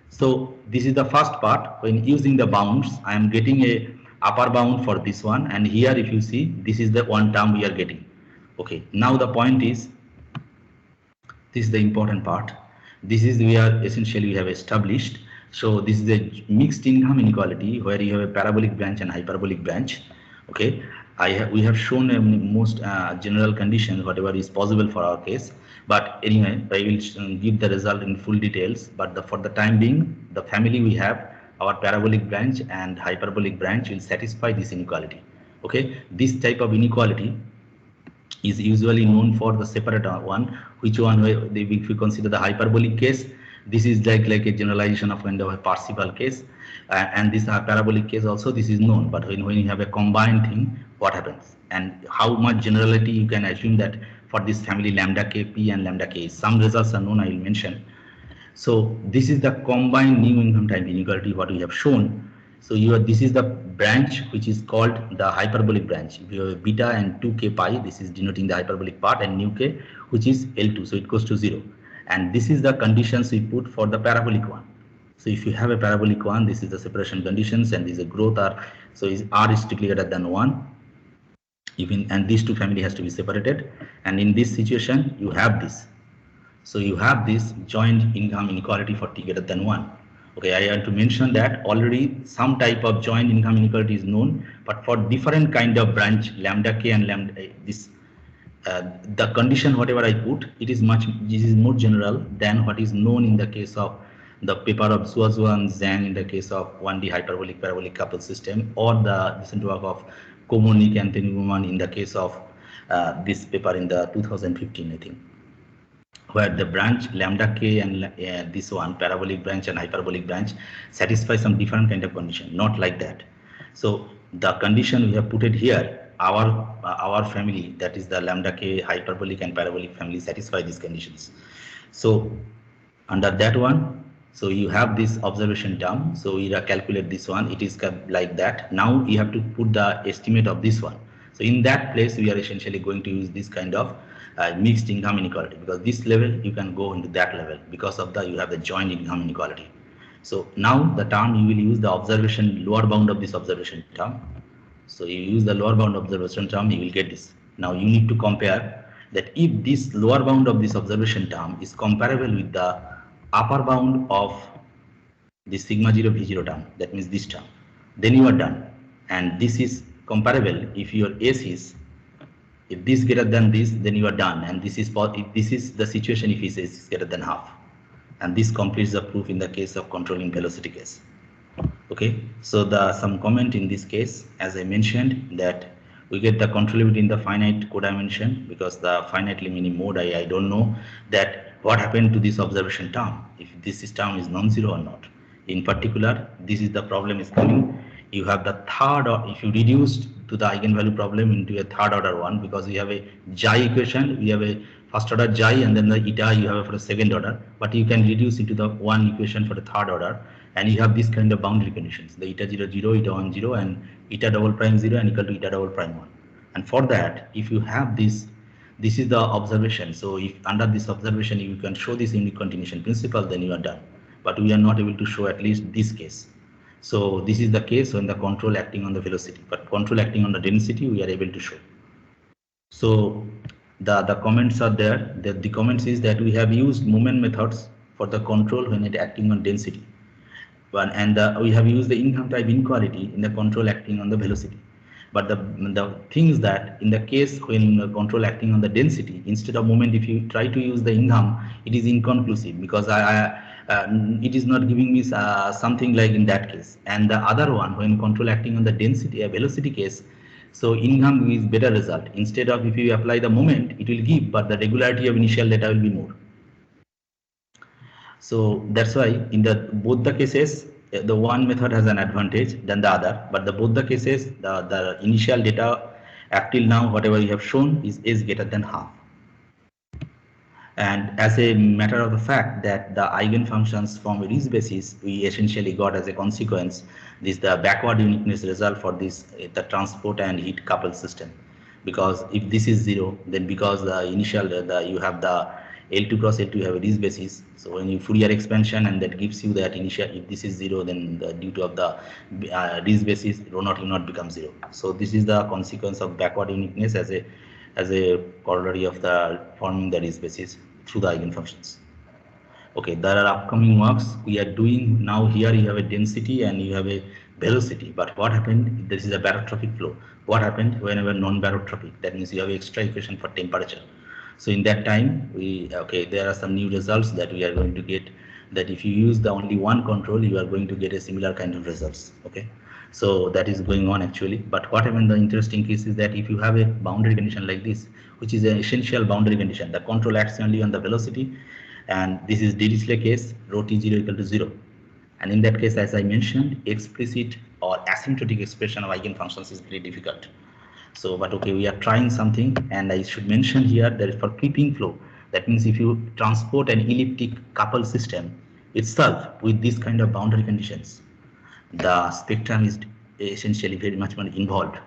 Speaker 2: So this is the first part. When using the bounds, I am getting a upper bound for this one, and here if you see, this is the one term we are getting. Okay, now the point is, this is the important part. This is we have established. So this is a mixed income inequality where you have a parabolic branch and hyperbolic branch. Okay, we have shown a most general conditions whatever is possible for our case. But anyway, I will give the result in full details. But for the time being, the family we have, our parabolic branch and hyperbolic branch will satisfy this inequality. Okay, this type of inequality is usually known for the separate one, which one, if you consider the hyperbolic case, this is like a generalization of kind of a Parseval case, and this parabolic case also, this is known. But when you have a combined thing, what happens, and how much generality you can assume that for this family lambda kp and lambda k. Some results are known, I will mention. So this is the combined new income time inequality what we have shown. So this is the branch which is called the hyperbolic branch. If you have beta and 2k pi, this is denoting the hyperbolic part, and nu k, which is L2, so it goes to 0. And this is the conditions we put for the parabolic one. So if you have a parabolic one, this is the separation conditions, and this is a growth R. So is R is strictly greater than 1. Even, and these two family has to be separated. And in this situation, you have this. So you have this joint income inequality for t greater than 1. Okay, I want to mention that already some type of joint income inequality is known, but for different kind of branch lambda k and lambda this the condition whatever I put, this is more general than what is known in the case of the paper of Zhuozhuo and Zhang in the case of 1D hyperbolic parabolic coupled system, or the recent work of Komonik and Tenuguman in the case of this paper in the 2015, I think, where the branch lambda k and this one parabolic branch and hyperbolic branch satisfy some different kind of condition, not like that. So the condition we have put it here, our family, that is the lambda k hyperbolic and parabolic family, satisfy these conditions. So under that one, so you have this observation term, so we calculate this one, it is like that. Now you have to put the estimate of this one. So in that place we are essentially going to use this kind of mixed income inequality, because this level you can go into that level because of the you have the joint income inequality. So now the term you will use the observation lower bound of this observation term. So you use the lower bound observation term, you will get this. Now you need to compare that if this lower bound of this observation term is comparable with the upper bound of the sigma 0 v0 term, that means this term, then you are done. And this is comparable if your S is, if this greater than this, then you are done. And this is the situation if S is greater than half. And this completes the proof in the case of controlling velocity case. Okay, so some comment in this case, as I mentioned, that we get the controllability in the finite codimension, because the finitely many mode, I don't know that what happened to this observation term, if this term is non-zero or not. In particular, this is the problem is coming. You have the third, or if you reduced to the eigenvalue problem into a third order one, because we have a Xi equation, we have a first order Xi, and then the eta you have for the second order, but you can reduce into the one equation for the third order, and you have this kind of boundary conditions, the eta 0 0, eta 1 0, and eta double prime 0 and equal to eta double prime 1. And for that, if you have this is the observation. So if under this observation you can show this unique continuation principle, then you are done. But we are not able to show at least this case. So this is the case when the control acting on the velocity, but control acting on the density we are able to show. So the comments are there. The comments is that we have used moment methods for the control when it acting on density, and we have used the income type inequality in the control acting on the velocity. But the thing is that in the case when the control acting on the density, instead of moment, if you try to use the income, it is inconclusive, because it is not giving me something like in that case. And the other one, when control acting on the density velocity case, so income is better result. Instead of if you apply the moment, it will give, but the regularity of initial data will be more. So that's why in both the cases, the one method has an advantage than the other, but both the cases, the initial data up till now, whatever you have shown is greater than half. And as a matter of the fact that the eigenfunctions from Rie's basis, we essentially got as a consequence the backward uniqueness result for this the transport and heat coupled system. Because if this is 0, then because the initial you have the L2 cross L2 have a Rie's basis. So when you Fourier expansion, and that gives you that initial, if this is 0, then due to the Rie's basis, rho naught will not become 0. So this is the consequence of backward uniqueness as a corollary of the forming the Rie's basis through the eigenfunctions. Okay, there are upcoming works we are doing now. Here you have a density and you have a velocity, but what happened? This is a barotropic flow. What happened whenever non-barotropic? That means you have extra equation for temperature. So in that time, there are some new results that we are going to get, that if you use the only one control, you are going to get a similar kind of results. Okay, So that is going on actually. But what happened, the interesting case is that if you have a boundary condition like this, which is an essential boundary condition, the control acts only on the velocity, and this is Dirichlet case, rho t0 equal to 0. And in that case, as I mentioned, explicit or asymptotic expression of eigenfunctions is very difficult. So, but okay, we are trying something, and I should mention here that for creeping flow, that means if you transport an elliptic coupled system itself with this kind of boundary conditions, the spectrum is essentially very much more involved.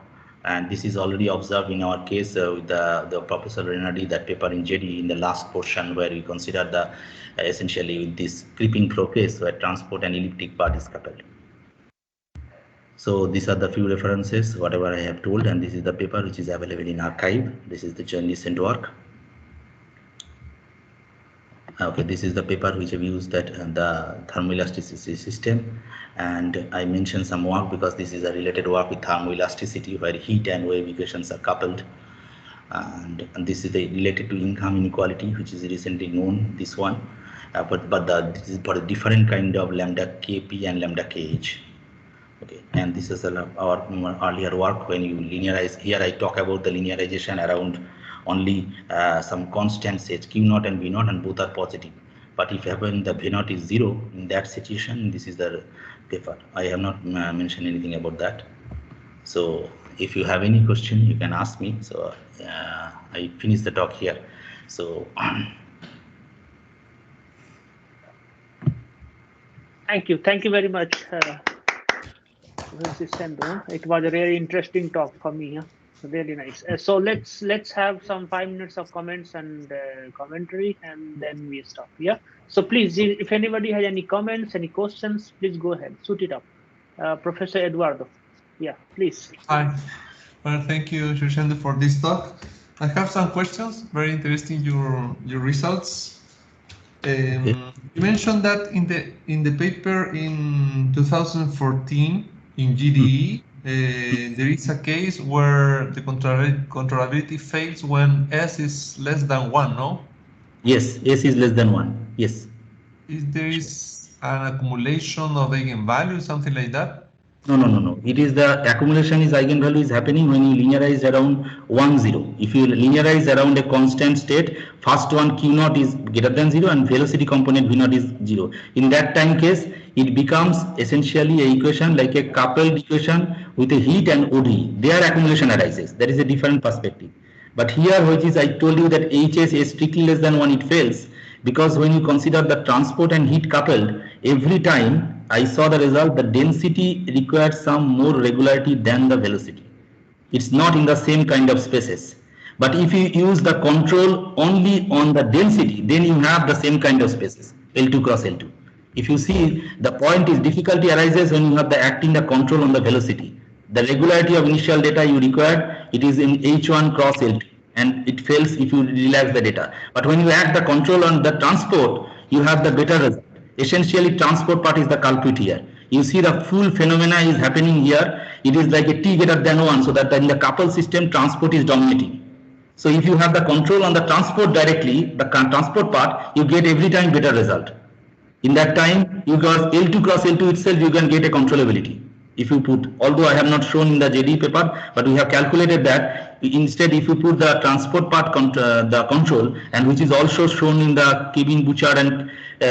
Speaker 2: And this is already observed in our case with the Professor Renardi, that paper in JD in the last portion where we consider the essentially with this creeping flow case where transport and elliptic part is coupled. So these are the few references, whatever I have told, and this is the paper which is available in archive. This is the recent work. Okay, this is the paper which I've used that the thermoelasticity system, and I mentioned some work because this is a related work with thermoelasticity where heat and wave equations are coupled, and this is related to income inequality, which is recently known, this one, this is for a different kind of lambda kp and lambda kh. Okay, and this is our earlier work when you linearize. Here I talk about the linearization around only some constants h q0 and v0, and both are positive. But if happen the v0 is 0, in that situation, this is the paper. I have not mentioned anything about that. So if you have any question, you can ask me. So I finish the talk here. So
Speaker 1: Thank you very much. It was a really interesting talk for me. Really nice. So let's have some 5 minutes of comments and commentary, and then we stop. Yeah. So please, if anybody has any comments, any questions, please go ahead. Shoot it up. Professor Eduardo. Yeah, please.
Speaker 3: Hi. Well, thank you, Shirshendu, for this talk. I have some questions. Very interesting your results. You mentioned that in the paper in 2014 in GDE, there is a case where the controllability fails when S is less than 1, no?
Speaker 2: yes, S is less than 1. Yes.
Speaker 3: There is an accumulation of eigenvalues, something like that?
Speaker 2: No. It is the accumulation is eigenvalue is happening when you linearize around 1, 0. If you linearize around a constant state, first one q0 is greater than 0 and velocity component v0 is 0. In that time case, it becomes essentially a equation like a coupled equation with a heat and ODE. Their accumulation arises. That is a different perspective. But here, which is I told you that HS is strictly less than 1, it fails. Because when you consider the transport and heat coupled, every time I saw the result, the density requires some more regularity than the velocity. It's not in the same kind of spaces. But if you use the control only on the density, then you have the same kind of spaces, L2 cross L2. If you see, the point is difficulty arises when you have the acting the control on the velocity. The regularity of initial data you require, it is in H1 cross L2, and it fails if you relax the data. But when you add the control on the transport, you have the better result. Essentially, transport part is the culprit here. You see the full phenomena is happening here. It is like a t greater than 1, so that in the coupled system, transport is dominating. So if you have the control on the transport directly, the transport part, you get every time better result. In that time, you got L2 cross L2 itself, you can get a controllability. If you put, although I have not shown in the JD paper, but we have calculated that instead if you put the transport part the control, and which is also shown in the Kevin Bouchard and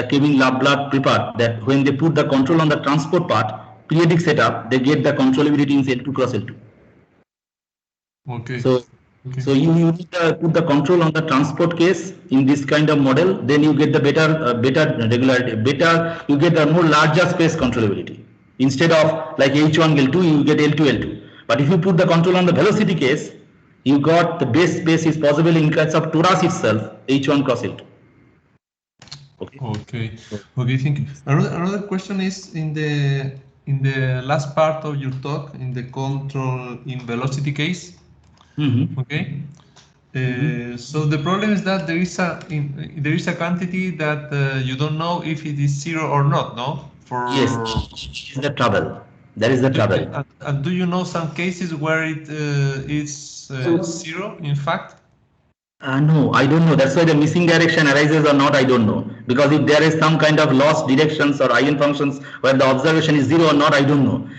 Speaker 2: Kevin Lablat paper, that when they put the control on the transport part, periodic setup, they get the controllability in L2 cross L2.
Speaker 3: Okay.
Speaker 2: So you need to put the control on the transport case in this kind of model, then you get the better regularity, you get the more larger space controllability. Instead of like H1 L2, you get L2 L2. But if you put the control on the velocity case, you got the base space is possible in case of torus itself, H1 cross L2.
Speaker 3: Okay. Thank you. Another question is in the last part of your talk, in the control in velocity case. Okay. So the problem is that there is a quantity that you don't know if it is 0 or not, no?
Speaker 2: Yes, is the trouble. That is the trouble.
Speaker 3: And do you know some cases where it is 0, in fact?
Speaker 2: No, I don't know. That's why the missing direction arises or not, I don't know. Because if there is some kind of lost directions or eigenfunctions where the observation is zero or not, I don't know.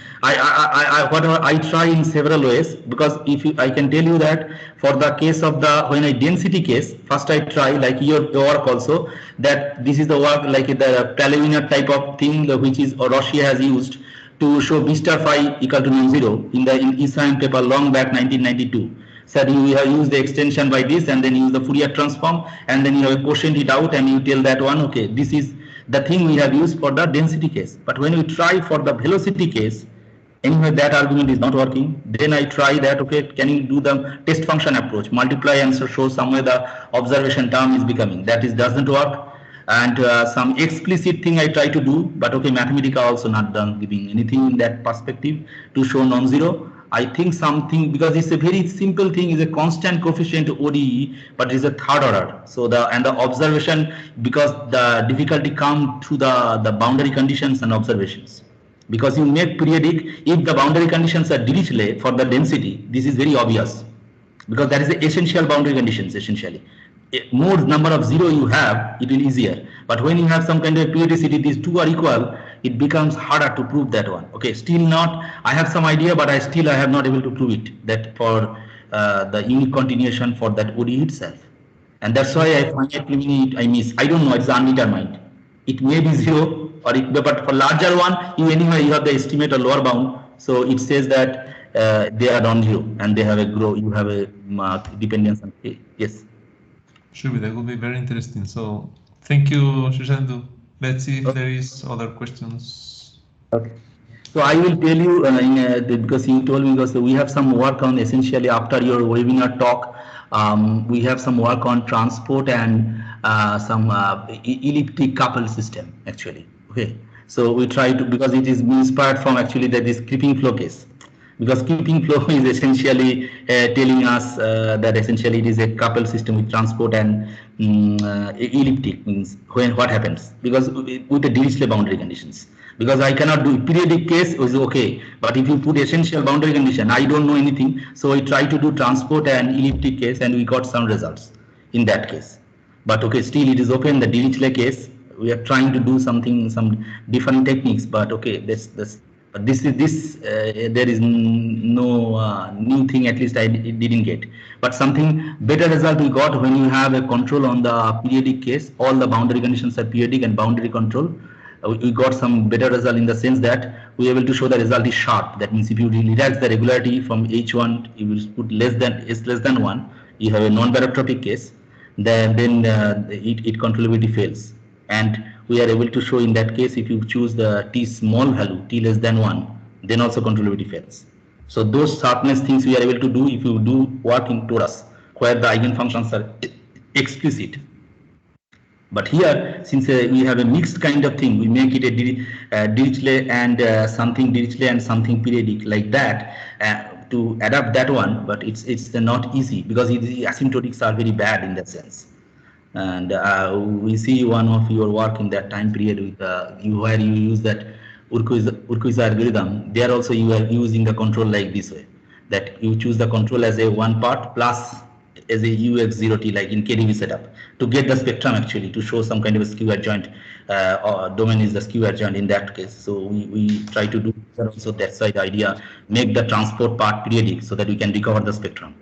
Speaker 2: Whatever I try in several ways, because if you, I can tell you that for the case of the when I density case, first I try like your work also that this is the work like the Palomino type of thing which is or Russia has used to show B star phi equal to non-zero in the in Isam paper long back 1992. So you have used the extension by this and then use the Fourier transform and then you have quotient it out and you tell that one okay this is the thing we have used for the density case. But when we try for the velocity case, anyway that argument is not working. Then I try that okay can you do the test function approach, multiply and so show somewhere the observation term is becoming, that is doesn't work. And some explicit thing I try to do, but okay Mathematica also not done giving anything in that perspective to show non-zero. I think something because it's a very simple thing is a constant coefficient ODE, but it's a third order. So the and the observation because the difficulty come through the boundary conditions and observations. Because you make periodic if the boundary conditions are Dirichlet for the density, this is very obvious because that is the essential boundary conditions essentially. More number of zero you have, it will easier. But when you have some kind of periodicity, these two are equal, it becomes harder to prove that one. Okay, still not. I have some idea, but I have not able to prove it. That for the unique continuation for that ODE itself, and that's why I finitely I miss. I don't know. It's undetermined. It may be zero, or it but for larger one, you anyway you have the estimate or lower bound. So it says that they are non-zero and they have a grow. You have a dependence on A. Yes.
Speaker 3: Sure, that will be very interesting. So thank you, Shirshendu. Let's see if there is other questions.
Speaker 2: Okay. So I will tell you because you told me because we have some work on essentially after your webinar talk. We have some work on transport and some elliptic couple system actually. Okay. So we try to because it is inspired from actually this creeping flow case. Because creeping flow is essentially telling us that essentially it is a coupled system with transport and elliptic means when what happens because with the Dirichlet boundary conditions. Because I cannot do periodic case is okay, but if you put essential boundary condition, I don't know anything. So I try to do transport and elliptic case, and we got some results in that case. But okay, still it is open the Dirichlet case. We are trying to do something, some different techniques, but okay, but there is no new thing, at least I didn't get. But something better result we got when you have a control on the periodic case, all the boundary conditions are periodic and boundary control. We got some better result in the sense that we are able to show the result is sharp. That means if you relax the regularity from H1, you will put less than 1, you have a non-barotropic case, then it controllability fails. And we are able to show in that case if you choose the t small value, t less than 1, then also controllability fails. So those sharpness things we are able to do if you do work in torus where the eigenfunctions are explicit. But here, since we have a mixed kind of thing, we make it a Dirichlet and something Dirichlet and something periodic like that to adapt that one. But it's not easy because the asymptotics are very bad in that sense. And we see one of your work in that time period with where you use that Urquiza algorithm. There also you are using the control like this way, that you choose the control as a one part plus as a ux0t like in KDV setup to get the spectrum actually to show some kind of a skew adjoint or domain is the skew adjoint in that case. So we try to do also that's why the idea make the transport part periodic so that we can recover the spectrum.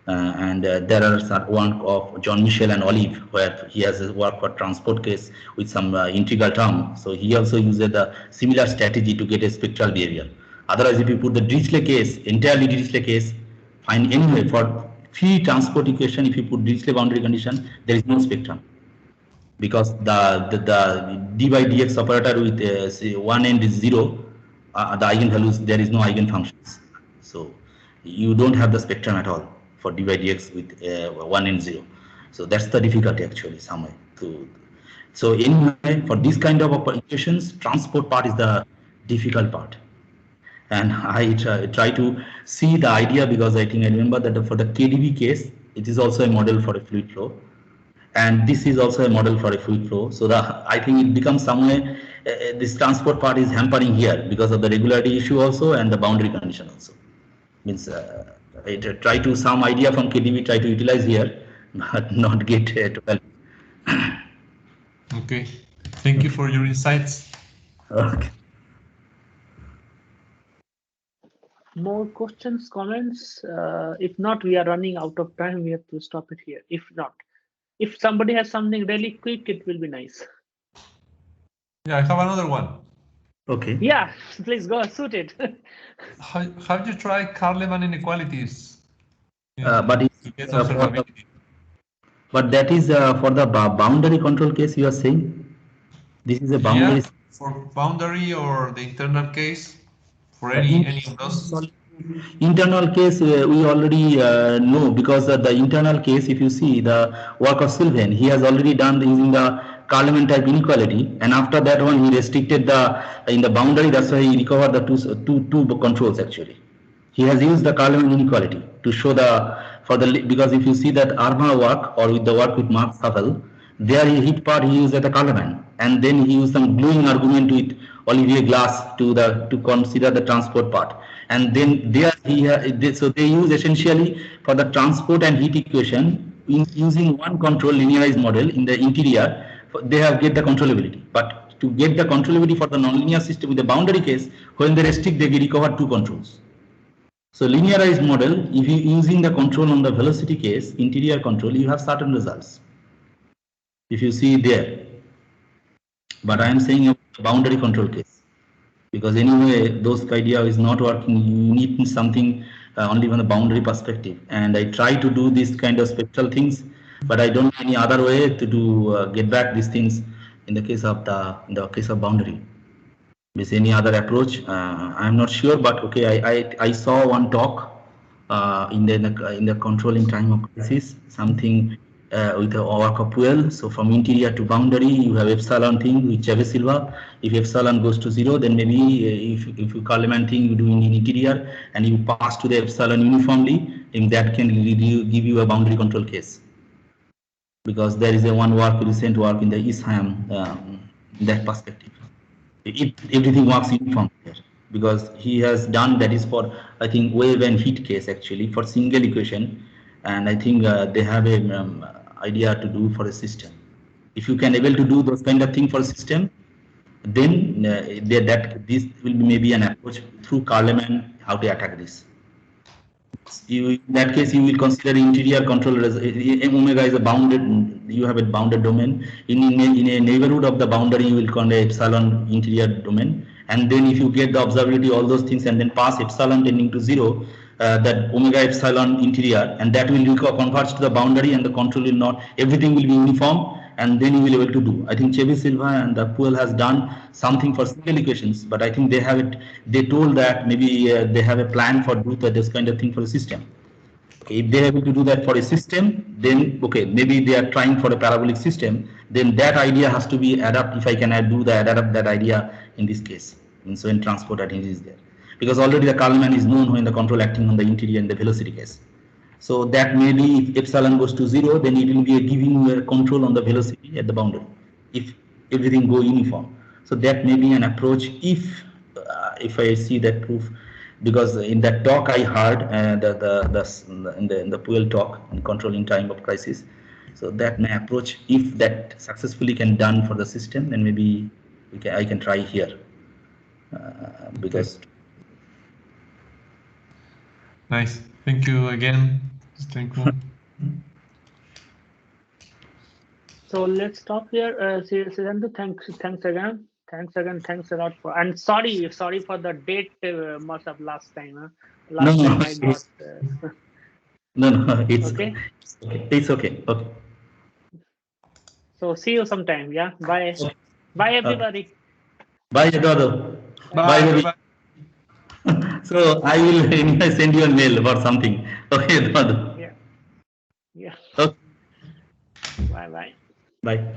Speaker 2: There are some one of John Michel and Olive where he has a work for transport case with some integral term. So he also uses the similar strategy to get a spectral behavior. Otherwise, if you put the Dirichlet case, entirely Dirichlet case, find anyway for free transport equation, if you put Dirichlet boundary condition, there is no spectrum because the d by dx operator with say one end is 0, the eigenvalues there is no eigenfunctions. So you don't have the spectrum at all for d by dx with 1 and 0. So that's the difficulty actually somewhere. So anyway, for this kind of equations, transport part is the difficult part. And I try to see the idea because I think I remember that for the KDV case, it is also a model for a fluid flow. And this is also a model for a fluid flow. So I think it becomes somewhere, this transport part is hampering here because of the regularity issue also and the boundary condition also. Means I try to some idea from KDV try to utilize here but not get 12.
Speaker 3: Okay. Thank you for your insights.
Speaker 2: Okay.
Speaker 1: More questions, comments? If not, we are running out of time. We have to stop it here. If not, if somebody has something really quick, it will be nice.
Speaker 3: Yeah, I have another one.
Speaker 2: Okay.
Speaker 1: Yeah, please go shoot it.
Speaker 3: Have you tried Carleman inequalities?
Speaker 2: But
Speaker 3: To get observability?
Speaker 2: but that is for the boundary control case you are saying? This is a boundary.
Speaker 3: Yeah, for boundary or the internal case, for any of those.
Speaker 2: Internal case we already know, because the internal case, if you see the work of Sylvain, he has already done using the Carleman type inequality, and after that one he restricted the in the boundary. That's why he recovered the two controls actually. He has used the Carleman inequality to show the for the, because if you see that Arma work or with the work with Mark Savel, there he hit part he used at the Carleman, and then he used some gluing argument with Olivier Glass to consider the transport part, and then there so they use essentially for the transport and heat equation in using one control linearized model in the interior. They have get the controllability, but to get the controllability for the nonlinear system with the boundary case, when they restrict, they recover two controls. So linearized model, if you using the control on the velocity case, interior control, you have certain results. If you see there, but I am saying a boundary control case, because anyway those idea is not working. You need something only from the boundary perspective, and I try to do this kind of spectral things, but I don't know any other way to do get back these things in the case of boundary. With any other approach, I'm not sure, but okay, I saw one talk in the controlling time of crisis, something with the work of fuel. So from interior to boundary, you have epsilon thing with Chavez Silva. If epsilon goes to 0, then maybe if you Carleman thing you do in interior and you pass to the epsilon uniformly, then that can give you a boundary control case. Because there is a one recent work in the Isham that perspective. Everything works uniform here, because he has done that is for, I think, wave and heat case actually for single equation, and I think they have a idea to do for a system. If you can able to do those kind of thing for a system, then this will be maybe an approach through Carleman how to attack this. In that case, you will consider interior control as omega is a bounded. You have a bounded domain. In a neighborhood of the boundary, you will call a epsilon interior domain. And then if you get the observability, all those things, and then pass epsilon tending to 0, that omega epsilon interior, and that will converge to the boundary, and the control will not. Everything will be uniform, and then you will be able to do. I think Chevy Silva and the Puel has done something for single equations, but I think they have it. They told that maybe they have a plan for do this kind of thing for a system. Okay, if they are able to do that for a system, then okay, maybe they are trying for a parabolic system. Then that idea has to be adapt. If I can adapt that idea in this case, and so in transport that is there, because already the Carleman is known when the control acting on the interior in the velocity case. So that maybe if epsilon goes to 0, then it will be giving you a control on the velocity at the boundary if everything go uniform. So that may be an approach if I see that proof, because in that talk I heard in the Puel talk on controlling time of crisis. So that may approach, if that successfully can done for the system, then maybe I can try here because.
Speaker 3: Nice. Thank you again. Thank you.
Speaker 1: So let's stop here. Shirshendu, thanks again. Thanks a lot for, and sorry for the date mess up last time. Last time I got.
Speaker 2: No, it's
Speaker 1: okay.
Speaker 2: It's okay. Okay.
Speaker 1: So see you sometime. Yeah. Bye. Okay. Bye everybody.
Speaker 2: Bye Eduardo.
Speaker 3: Bye everybody.
Speaker 2: So I will send you a mail or something. Okay, Eduardo.
Speaker 1: Yeah.
Speaker 2: Okay.
Speaker 1: Bye.
Speaker 2: Bye.